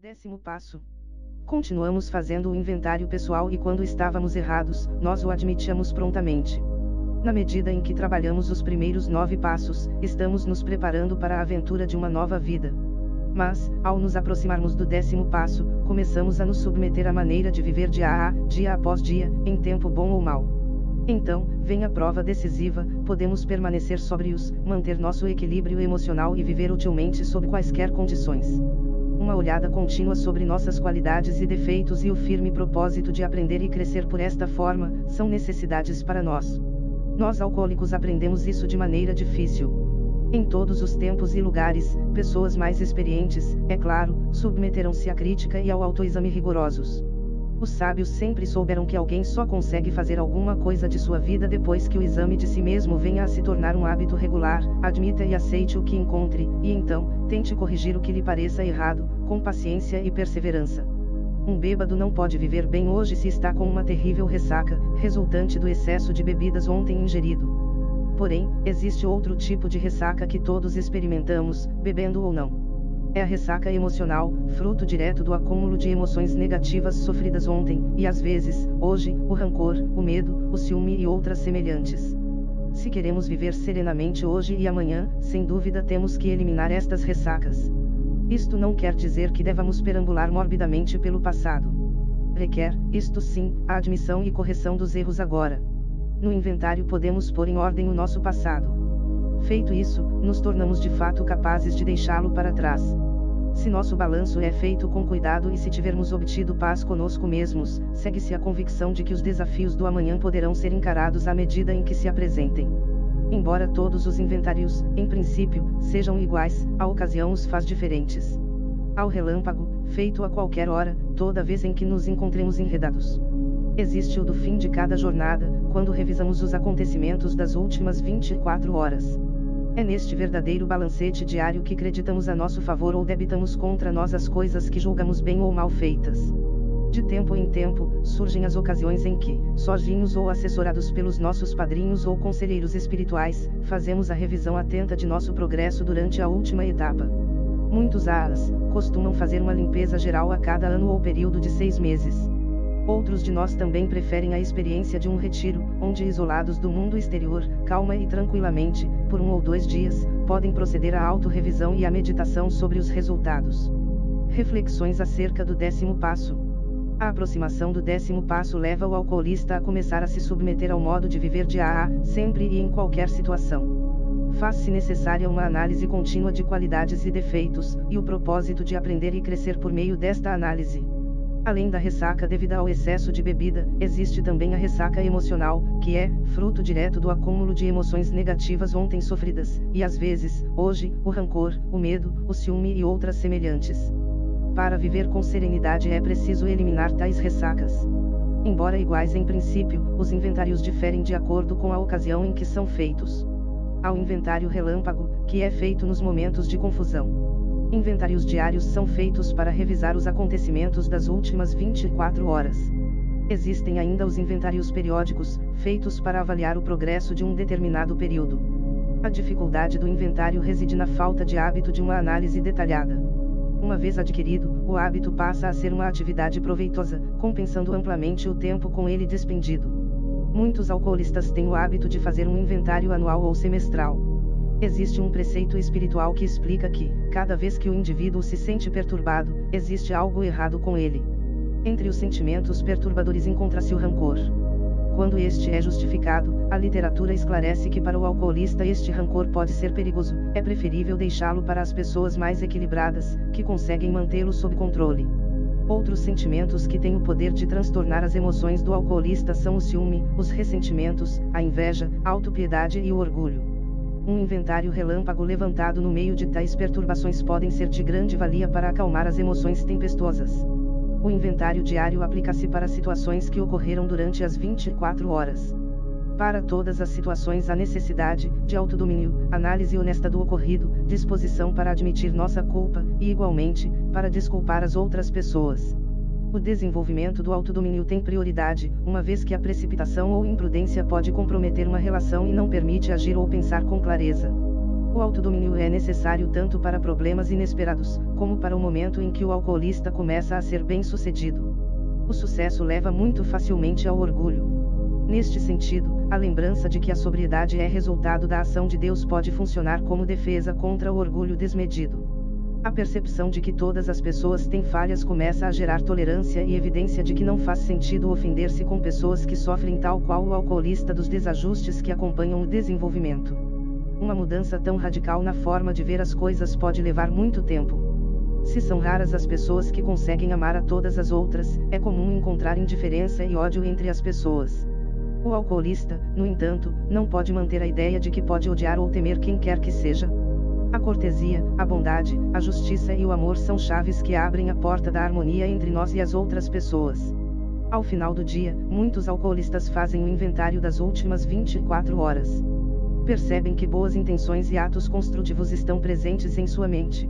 10º passo. Continuamos fazendo o inventário pessoal e quando estávamos errados, nós o admitíamos prontamente. Na medida em que trabalhamos os primeiros 9 passos, estamos nos preparando para a aventura de uma nova vida. Mas, ao nos aproximarmos do 10º passo, começamos a nos submeter à maneira de viver dia após dia, em tempo bom ou mau. Então, vem a prova decisiva: podemos permanecer sóbrios, manter nosso equilíbrio emocional e viver utilmente sob quaisquer condições. Uma olhada contínua sobre nossas qualidades e defeitos e o firme propósito de aprender e crescer por esta forma, são necessidades para nós. Nós alcoólicos aprendemos isso de maneira difícil. Em todos os tempos e lugares, pessoas mais experientes, é claro, submeteram-se à crítica e ao autoexame rigorosos. Os sábios sempre souberam que alguém só consegue fazer alguma coisa de sua vida depois que o exame de si mesmo venha a se tornar um hábito regular. Admita e aceite o que encontre, e então, tente corrigir o que lhe pareça errado, com paciência e perseverança. Um bêbado não pode viver bem hoje se está com uma terrível ressaca, resultante do excesso de bebidas ontem ingerido. Porém, existe outro tipo de ressaca que todos experimentamos, bebendo ou não. É a ressaca emocional, fruto direto do acúmulo de emoções negativas sofridas ontem, e às vezes, hoje, o rancor, o medo, o ciúme e outras semelhantes. Se queremos viver serenamente hoje e amanhã, sem dúvida temos que eliminar estas ressacas. Isto não quer dizer que devamos perambular morbidamente pelo passado. Requer, isto sim, a admissão e correção dos erros agora. No inventário podemos pôr em ordem o nosso passado. Feito isso, nos tornamos de fato capazes de deixá-lo para trás. Se nosso balanço é feito com cuidado e se tivermos obtido paz conosco mesmos, segue-se a convicção de que os desafios do amanhã poderão ser encarados à medida em que se apresentem. Embora todos os inventários, em princípio, sejam iguais, a ocasião os faz diferentes. Ao relâmpago, feito a qualquer hora, toda vez em que nos encontremos enredados. Existe o do fim de cada jornada, quando revisamos os acontecimentos das últimas 24 horas. É neste verdadeiro balancete diário que creditamos a nosso favor ou debitamos contra nós as coisas que julgamos bem ou mal feitas. De tempo em tempo, surgem as ocasiões em que, sozinhos ou assessorados pelos nossos padrinhos ou conselheiros espirituais, fazemos a revisão atenta de nosso progresso durante a última etapa. Muitos AAs costumam fazer uma limpeza geral a cada ano ou período de 6 meses. Outros de nós também preferem a experiência de um retiro, onde isolados do mundo exterior, calma e tranquilamente, por 1 ou 2 dias, podem proceder à autorrevisão e à meditação sobre os resultados. Reflexões acerca do 10º passo. A aproximação do 10º passo leva o alcoolista a começar a se submeter ao modo de viver de sempre e em qualquer situação. Faz-se necessária uma análise contínua de qualidades e defeitos, e o propósito de aprender e crescer por meio desta análise. Além da ressaca devida ao excesso de bebida, existe também a ressaca emocional, que é fruto direto do acúmulo de emoções negativas ontem sofridas, e às vezes, hoje, o rancor, o medo, o ciúme e outras semelhantes. Para viver com serenidade é preciso eliminar tais ressacas. Embora iguais em princípio, os inventários diferem de acordo com a ocasião em que são feitos. Há o inventário relâmpago, que é feito nos momentos de confusão. Inventários diários são feitos para revisar os acontecimentos das últimas 24 horas. Existem ainda os inventários periódicos, feitos para avaliar o progresso de um determinado período. A dificuldade do inventário reside na falta de hábito de uma análise detalhada. Uma vez adquirido, o hábito passa a ser uma atividade proveitosa, compensando amplamente o tempo com ele despendido. Muitos alcoolistas têm o hábito de fazer um inventário anual ou semestral. Existe um preceito espiritual que explica que, cada vez que o indivíduo se sente perturbado, existe algo errado com ele. Entre os sentimentos perturbadores encontra-se o rancor. Quando este é justificado, a literatura esclarece que para o alcoolista este rancor pode ser perigoso, é preferível deixá-lo para as pessoas mais equilibradas, que conseguem mantê-lo sob controle. Outros sentimentos que têm o poder de transtornar as emoções do alcoolista são o ciúme, os ressentimentos, a inveja, a autopiedade e o orgulho. Um inventário relâmpago levantado no meio de tais perturbações podem ser de grande valia para acalmar as emoções tempestuosas. O inventário diário aplica-se para situações que ocorreram durante as 24 horas. Para todas as situações há necessidade de autodomínio, análise honesta do ocorrido, disposição para admitir nossa culpa, e igualmente, para desculpar as outras pessoas. O desenvolvimento do autodomínio tem prioridade, uma vez que a precipitação ou imprudência pode comprometer uma relação e não permite agir ou pensar com clareza. O autodomínio é necessário tanto para problemas inesperados, como para o momento em que o alcoolista começa a ser bem-sucedido. O sucesso leva muito facilmente ao orgulho. Neste sentido, a lembrança de que a sobriedade é resultado da ação de Deus pode funcionar como defesa contra o orgulho desmedido. A percepção de que todas as pessoas têm falhas começa a gerar tolerância e evidência de que não faz sentido ofender-se com pessoas que sofrem tal qual o alcoolista dos desajustes que acompanham o desenvolvimento. Uma mudança tão radical na forma de ver as coisas pode levar muito tempo. Se são raras as pessoas que conseguem amar a todas as outras, é comum encontrar indiferença e ódio entre as pessoas. O alcoolista, no entanto, não pode manter a ideia de que pode odiar ou temer quem quer que seja. A cortesia, a bondade, a justiça e o amor são chaves que abrem a porta da harmonia entre nós e as outras pessoas. Ao final do dia, muitos alcoolistas fazem o inventário das últimas 24 horas. Percebem que boas intenções e atos construtivos estão presentes em sua mente.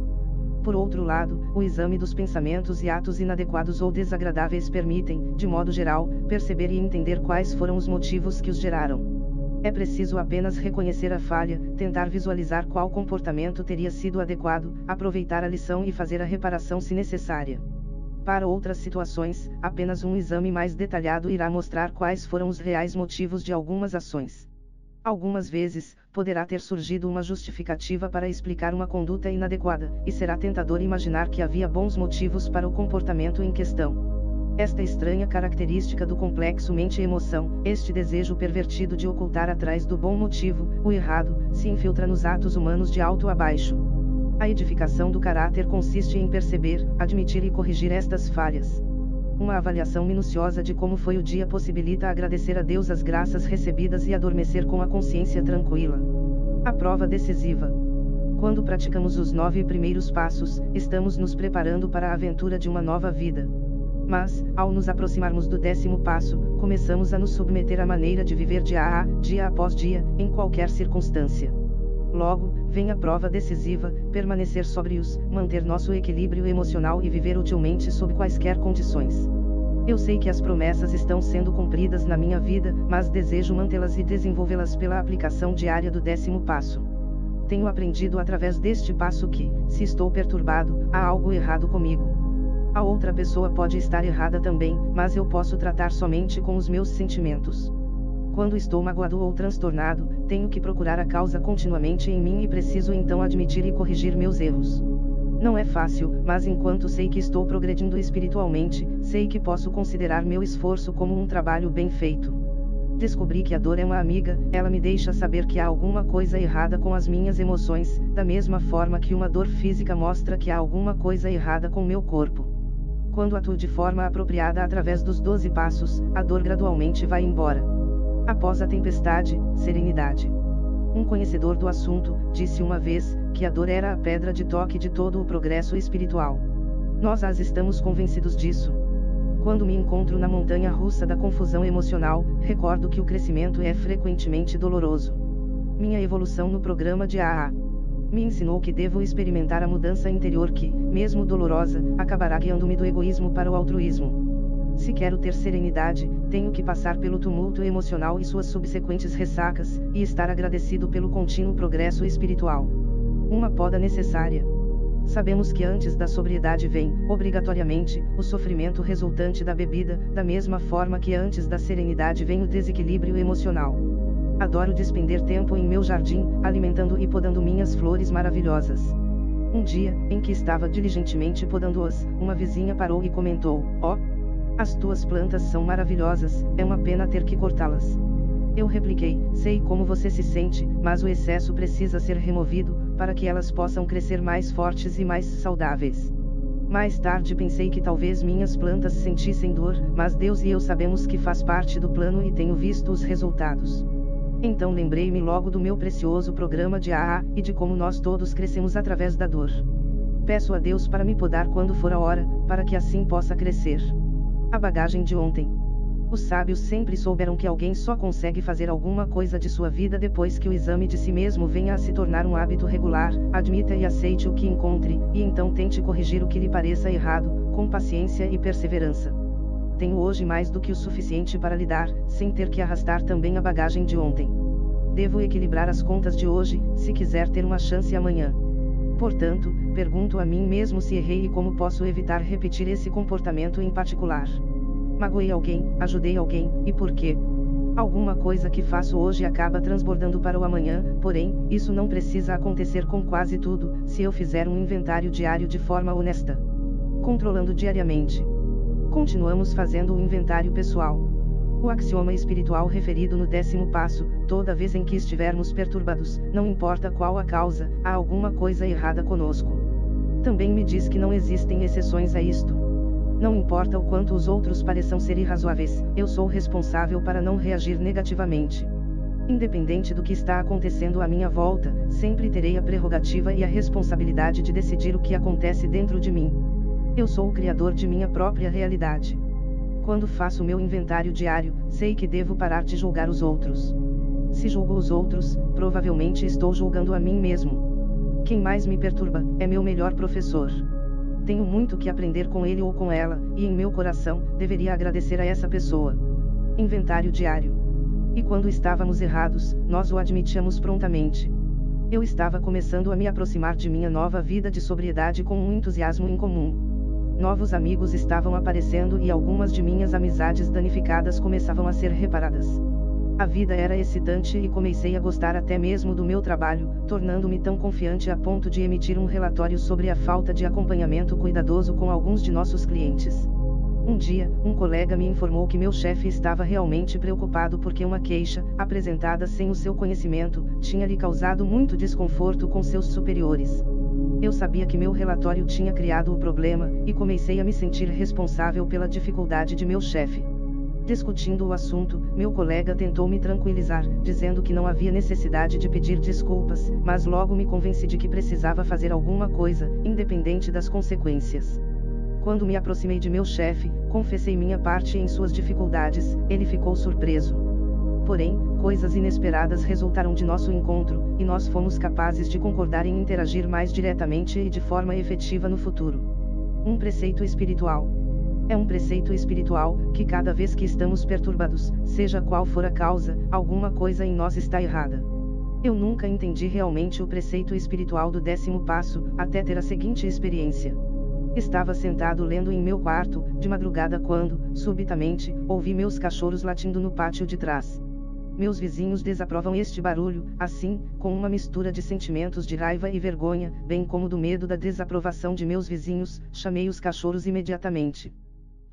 Por outro lado, o exame dos pensamentos e atos inadequados ou desagradáveis permitem, de modo geral, perceber e entender quais foram os motivos que os geraram. É preciso apenas reconhecer a falha, tentar visualizar qual comportamento teria sido adequado, aproveitar a lição e fazer a reparação se necessária. Para outras situações, apenas um exame mais detalhado irá mostrar quais foram os reais motivos de algumas ações. Algumas vezes, poderá ter surgido uma justificativa para explicar uma conduta inadequada, e será tentador imaginar que havia bons motivos para o comportamento em questão. Esta estranha característica do complexo mente-emoção, este desejo pervertido de ocultar atrás do bom motivo, o errado, se infiltra nos atos humanos de alto a baixo. A edificação do caráter consiste em perceber, admitir e corrigir estas falhas. Uma avaliação minuciosa de como foi o dia possibilita agradecer a Deus as graças recebidas e adormecer com a consciência tranquila. A prova decisiva. Quando praticamos os 9 primeiros passos, estamos nos preparando para a aventura de uma nova vida. Mas, ao nos aproximarmos do 10º passo, começamos a nos submeter à maneira de viver dia após dia, em qualquer circunstância. Logo, vem a prova decisiva, permanecer sóbrios, manter nosso equilíbrio emocional e viver utilmente sob quaisquer condições. Eu sei que as promessas estão sendo cumpridas na minha vida, mas desejo mantê-las e desenvolvê-las pela aplicação diária do 10º passo. Tenho aprendido através deste passo que, se estou perturbado, há algo errado comigo. A outra pessoa pode estar errada também, mas eu posso tratar somente com os meus sentimentos. Quando estou magoado ou transtornado, tenho que procurar a causa continuamente em mim e preciso então admitir e corrigir meus erros. Não é fácil, mas enquanto sei que estou progredindo espiritualmente, sei que posso considerar meu esforço como um trabalho bem feito. Descobri que a dor é uma amiga, ela me deixa saber que há alguma coisa errada com as minhas emoções, da mesma forma que uma dor física mostra que há alguma coisa errada com meu corpo. Quando atuo de forma apropriada através dos 12 passos, a dor gradualmente vai embora. Após a tempestade, serenidade. Um conhecedor do assunto, disse uma vez, que a dor era a pedra de toque de todo o progresso espiritual. Nós estamos convencidos disso. Quando me encontro na montanha russa da confusão emocional, recordo que o crescimento é frequentemente doloroso. Minha evolução no programa de AA me ensinou que devo experimentar a mudança interior que, mesmo dolorosa, acabará guiando-me do egoísmo para o altruísmo. Se quero ter serenidade, tenho que passar pelo tumulto emocional e suas subsequentes ressacas, e estar agradecido pelo contínuo progresso espiritual. Uma poda necessária. Sabemos que antes da sobriedade vem, obrigatoriamente, o sofrimento resultante da bebida, da mesma forma que antes da serenidade vem o desequilíbrio emocional. Adoro despender tempo em meu jardim, alimentando e podando minhas flores maravilhosas. Um dia, em que estava diligentemente podando-as, uma vizinha parou e comentou: "Ó, as tuas plantas são maravilhosas, é uma pena ter que cortá-las." Eu repliquei: "Sei como você se sente, mas o excesso precisa ser removido, para que elas possam crescer mais fortes e mais saudáveis." Mais tarde pensei que talvez minhas plantas sentissem dor, mas Deus e eu sabemos que faz parte do plano e tenho visto os resultados. Então lembrei-me logo do meu precioso programa de AA, e de como nós todos crescemos através da dor. Peço a Deus para me podar quando for a hora, para que assim possa crescer. A bagagem de ontem. Os sábios sempre souberam que alguém só consegue fazer alguma coisa de sua vida depois que o exame de si mesmo venha a se tornar um hábito regular. Admita e aceite o que encontre, e então tente corrigir o que lhe pareça errado, com paciência e perseverança. Tenho hoje mais do que o suficiente para lidar, sem ter que arrastar também a bagagem de ontem. Devo equilibrar as contas de hoje, se quiser ter uma chance amanhã. Portanto, pergunto a mim mesmo se errei e como posso evitar repetir esse comportamento em particular. Magoei alguém, ajudei alguém, e por quê? Alguma coisa que faço hoje acaba transbordando para o amanhã, porém, isso não precisa acontecer com quase tudo, se eu fizer um inventário diário de forma honesta. Controlando diariamente. Continuamos fazendo o inventário pessoal. O axioma espiritual referido no 10º passo: toda vez em que estivermos perturbados, não importa qual a causa, há alguma coisa errada conosco. Também me diz que não existem exceções a isto. Não importa o quanto os outros pareçam ser irrazoáveis, eu sou responsável para não reagir negativamente. Independente do que está acontecendo à minha volta, sempre terei a prerrogativa e a responsabilidade de decidir o que acontece dentro de mim. Eu sou o criador de minha própria realidade. Quando faço meu inventário diário, sei que devo parar de julgar os outros. Se julgo os outros, provavelmente estou julgando a mim mesmo. Quem mais me perturba é meu melhor professor. Tenho muito que aprender com ele ou com ela, e em meu coração, deveria agradecer a essa pessoa. Inventário diário. E quando estávamos errados, nós o admitíamos prontamente. Eu estava começando a me aproximar de minha nova vida de sobriedade com um entusiasmo incomum. Novos amigos estavam aparecendo e algumas de minhas amizades danificadas começavam a ser reparadas. A vida era excitante e comecei a gostar até mesmo do meu trabalho, tornando-me tão confiante a ponto de emitir um relatório sobre a falta de acompanhamento cuidadoso com alguns de nossos clientes. Um dia, um colega me informou que meu chefe estava realmente preocupado porque uma queixa, apresentada sem o seu conhecimento, tinha lhe causado muito desconforto com seus superiores. Eu sabia que meu relatório tinha criado o problema, e comecei a me sentir responsável pela dificuldade de meu chefe. Discutindo o assunto, meu colega tentou me tranquilizar, dizendo que não havia necessidade de pedir desculpas, mas logo me convenci de que precisava fazer alguma coisa, independente das consequências. Quando me aproximei de meu chefe, confessei minha parte em suas dificuldades, ele ficou surpreso. Porém, coisas inesperadas resultaram de nosso encontro, e nós fomos capazes de concordar em interagir mais diretamente e de forma efetiva no futuro. Um preceito espiritual. É um preceito espiritual, que cada vez que estamos perturbados, seja qual for a causa, alguma coisa em nós está errada. Eu nunca entendi realmente o preceito espiritual do 10º passo, até ter a seguinte experiência. Estava sentado lendo em meu quarto, de madrugada quando, subitamente, ouvi meus cachorros latindo no pátio de trás. Meus vizinhos desaprovam este barulho, assim, com uma mistura de sentimentos de raiva e vergonha, bem como do medo da desaprovação de meus vizinhos, chamei os cachorros imediatamente.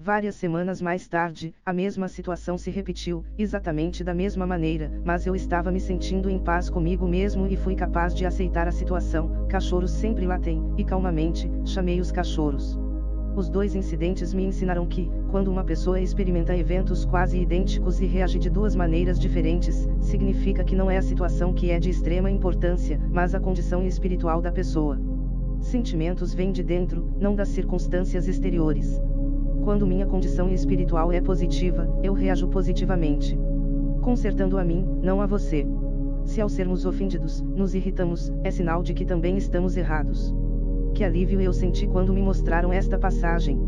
Várias semanas mais tarde, a mesma situação se repetiu, exatamente da mesma maneira, mas eu estava me sentindo em paz comigo mesmo e fui capaz de aceitar a situação. Cachorros sempre latem, e calmamente, chamei os cachorros. Os dois incidentes me ensinaram que, quando uma pessoa experimenta eventos quase idênticos e reage de duas maneiras diferentes, significa que não é a situação que é de extrema importância, mas a condição espiritual da pessoa. Sentimentos vêm de dentro, não das circunstâncias exteriores. Quando minha condição espiritual é positiva, eu reajo positivamente. Consertando a mim, não a você. Se ao sermos ofendidos, nos irritamos, é sinal de que também estamos errados. Que alívio eu senti quando me mostraram esta passagem.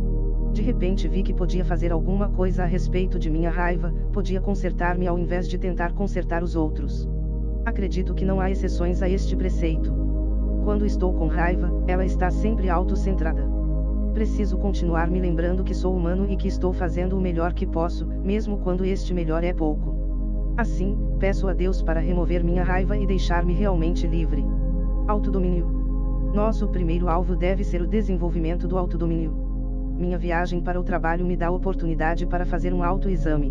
De repente vi que podia fazer alguma coisa a respeito de minha raiva, podia consertar-me ao invés de tentar consertar os outros. Acredito que não há exceções a este preceito. Quando estou com raiva, ela está sempre autocentrada. Preciso continuar me lembrando que sou humano e que estou fazendo o melhor que posso, mesmo quando este melhor é pouco. Assim, peço a Deus para remover minha raiva e deixar-me realmente livre. Autodomínio. Nosso primeiro alvo deve ser o desenvolvimento do autodomínio. Minha viagem para o trabalho me dá a oportunidade para fazer um autoexame.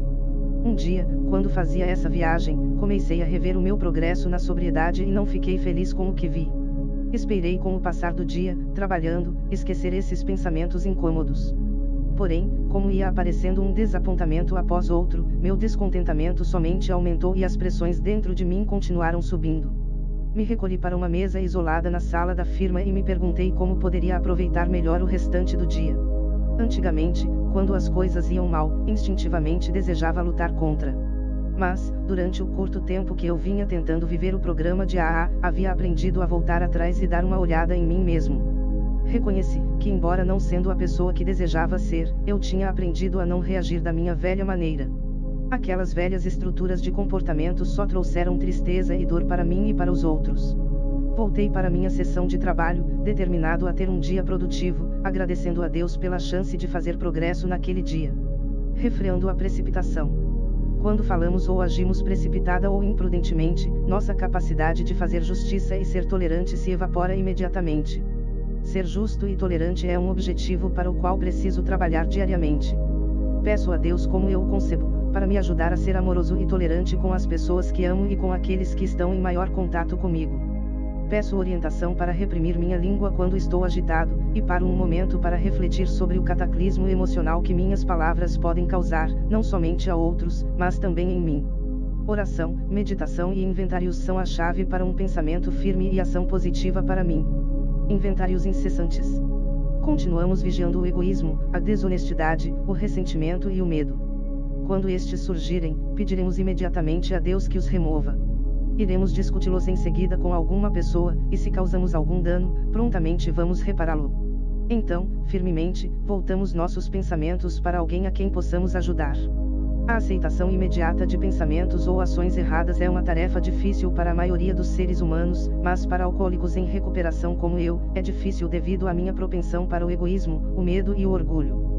Um dia, quando fazia essa viagem, comecei a rever o meu progresso na sobriedade e não fiquei feliz com o que vi. Esperei com o passar do dia, trabalhando, esquecer esses pensamentos incômodos. Porém, como ia aparecendo um desapontamento após outro, meu descontentamento somente aumentou e as pressões dentro de mim continuaram subindo. Me recolhi para uma mesa isolada na sala da firma e me perguntei como poderia aproveitar melhor o restante do dia. Antigamente, quando as coisas iam mal, instintivamente desejava lutar contra. Mas, durante o curto tempo que eu vinha tentando viver o programa de AA, havia aprendido a voltar atrás e dar uma olhada em mim mesmo. Reconheci que, embora não sendo a pessoa que desejava ser, eu tinha aprendido a não reagir da minha velha maneira. Aquelas velhas estruturas de comportamento só trouxeram tristeza e dor para mim e para os outros. Voltei para minha sessão de trabalho, determinado a ter um dia produtivo, agradecendo a Deus pela chance de fazer progresso naquele dia. Refreando a precipitação. Quando falamos ou agimos precipitada ou imprudentemente, nossa capacidade de fazer justiça e ser tolerante se evapora imediatamente. Ser justo e tolerante é um objetivo para o qual preciso trabalhar diariamente. Peço a Deus, como eu o concebo, para me ajudar a ser amoroso e tolerante com as pessoas que amo e com aqueles que estão em maior contato comigo. Peço orientação para reprimir minha língua quando estou agitado, e paro um momento para refletir sobre o cataclismo emocional que minhas palavras podem causar, não somente a outros, mas também em mim. Oração, meditação e inventários são a chave para um pensamento firme e ação positiva para mim. Inventários incessantes. Continuamos vigiando o egoísmo, a desonestidade, o ressentimento e o medo. Quando estes surgirem, pediremos imediatamente a Deus que os remova. Iremos discuti-los em seguida com alguma pessoa, e se causamos algum dano, prontamente vamos repará-lo. Então, firmemente, voltamos nossos pensamentos para alguém a quem possamos ajudar. A aceitação imediata de pensamentos ou ações erradas é uma tarefa difícil para a maioria dos seres humanos, mas para alcoólicos em recuperação como eu, é difícil devido à minha propensão para o egoísmo, o medo e o orgulho.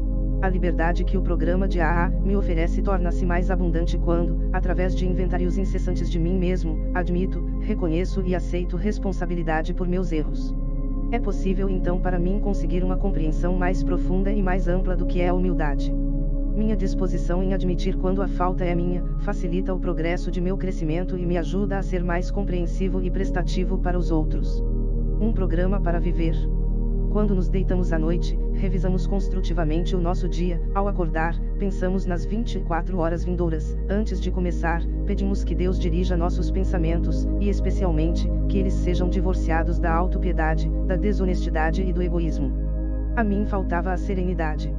A liberdade que o programa de AA me oferece torna-se mais abundante quando, através de inventários incessantes de mim mesmo, admito, reconheço e aceito responsabilidade por meus erros. É possível então para mim conseguir uma compreensão mais profunda e mais ampla do que é a humildade. Minha disposição em admitir quando a falta é minha, facilita o progresso de meu crescimento e me ajuda a ser mais compreensivo e prestativo para os outros. Um programa para viver. Quando nos deitamos à noite, revisamos construtivamente o nosso dia. Ao acordar, pensamos nas 24 horas vindouras. Antes de começar, pedimos que Deus dirija nossos pensamentos, e especialmente, que eles sejam divorciados da autopiedade, da desonestidade e do egoísmo. A mim faltava a serenidade.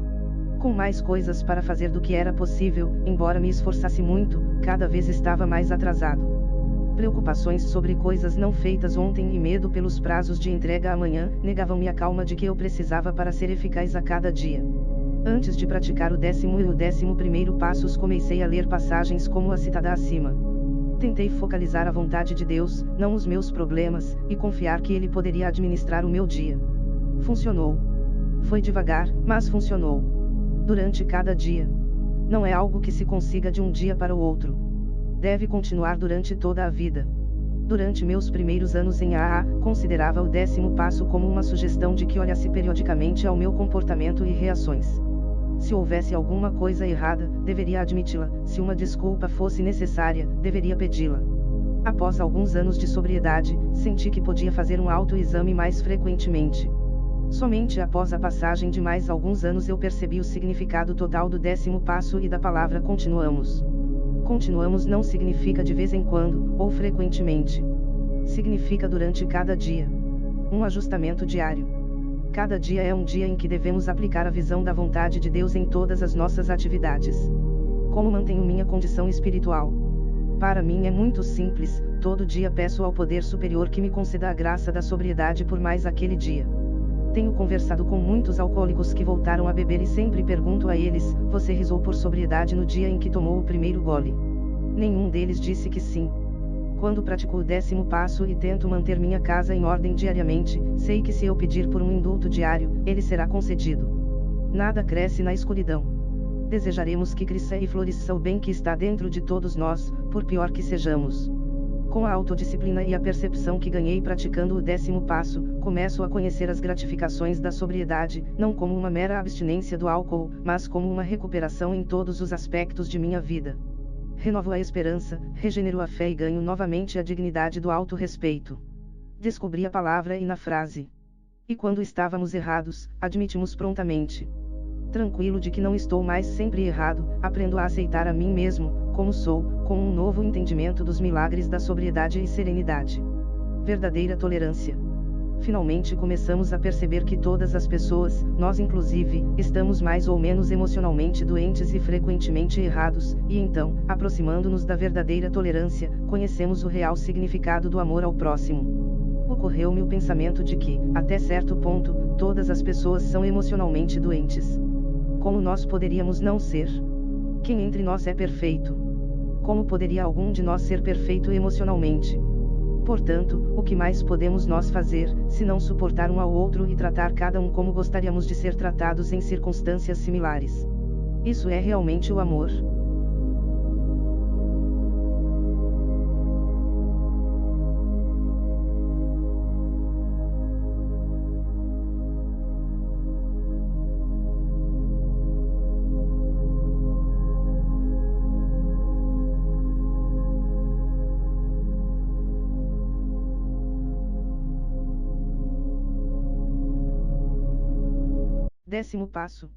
Com mais coisas para fazer do que era possível, embora me esforçasse muito, cada vez estava mais atrasado. Preocupações sobre coisas não feitas ontem e medo pelos prazos de entrega amanhã, negavam-me a calma de que eu precisava para ser eficaz a cada dia. Antes de praticar o 10º e o 11º passos, comecei a ler passagens como a citada acima. Tentei focalizar a vontade de Deus, não os meus problemas, e confiar que Ele poderia administrar o meu dia. Funcionou. Foi devagar, mas funcionou. Durante cada dia. Não é algo que se consiga de um dia para o outro. Deve continuar durante toda a vida. Durante meus primeiros anos em AA, considerava o 10º passo como uma sugestão de que olhasse periodicamente ao meu comportamento e reações. Se houvesse alguma coisa errada, deveria admiti-la. Se uma desculpa fosse necessária, deveria pedi-la. Após alguns anos de sobriedade, senti que podia fazer um autoexame mais frequentemente. Somente após a passagem de mais alguns anos eu percebi o significado total do 10º passo e da palavra continuamos. Continuamos não significa de vez em quando, ou frequentemente. Significa durante cada dia. Um ajustamento diário. Cada dia é um dia em que devemos aplicar a visão da vontade de Deus em todas as nossas atividades. Como mantenho minha condição espiritual? Para mim é muito simples, todo dia peço ao poder superior que me conceda a graça da sobriedade por mais aquele dia. Tenho conversado com muitos alcoólicos que voltaram a beber e sempre pergunto a eles: você rezou por sobriedade no dia em que tomou o primeiro gole? Nenhum deles disse que sim. Quando pratico o 10º passo e tento manter minha casa em ordem diariamente, sei que se eu pedir por um indulto diário, ele será concedido. Nada cresce na escuridão. Desejaremos que cresça e floresça o bem que está dentro de todos nós, por pior que sejamos. Com a autodisciplina e a percepção que ganhei praticando o 10º passo, começo a conhecer as gratificações da sobriedade, não como uma mera abstinência do álcool, mas como uma recuperação em todos os aspectos de minha vida. Renovo a esperança, regenero a fé e ganho novamente a dignidade do autorrespeito. Descobri a palavra e na frase. E quando estávamos errados, admitimos prontamente. Tranquilo de que não estou mais sempre errado, aprendo a aceitar a mim mesmo, como sou, com um novo entendimento dos milagres da sobriedade e serenidade. Verdadeira tolerância. Finalmente começamos a perceber que todas as pessoas, nós inclusive, estamos mais ou menos emocionalmente doentes e frequentemente errados, e então, aproximando-nos da verdadeira tolerância, conhecemos o real significado do amor ao próximo. Ocorreu-me o pensamento de que, até certo ponto, todas as pessoas são emocionalmente doentes. Como nós poderíamos não ser? Quem entre nós é perfeito? Como poderia algum de nós ser perfeito emocionalmente? Portanto, o que mais podemos nós fazer, se não suportar um ao outro e tratar cada um como gostaríamos de ser tratados em circunstâncias similares? Isso é realmente o amor? Décimo passo.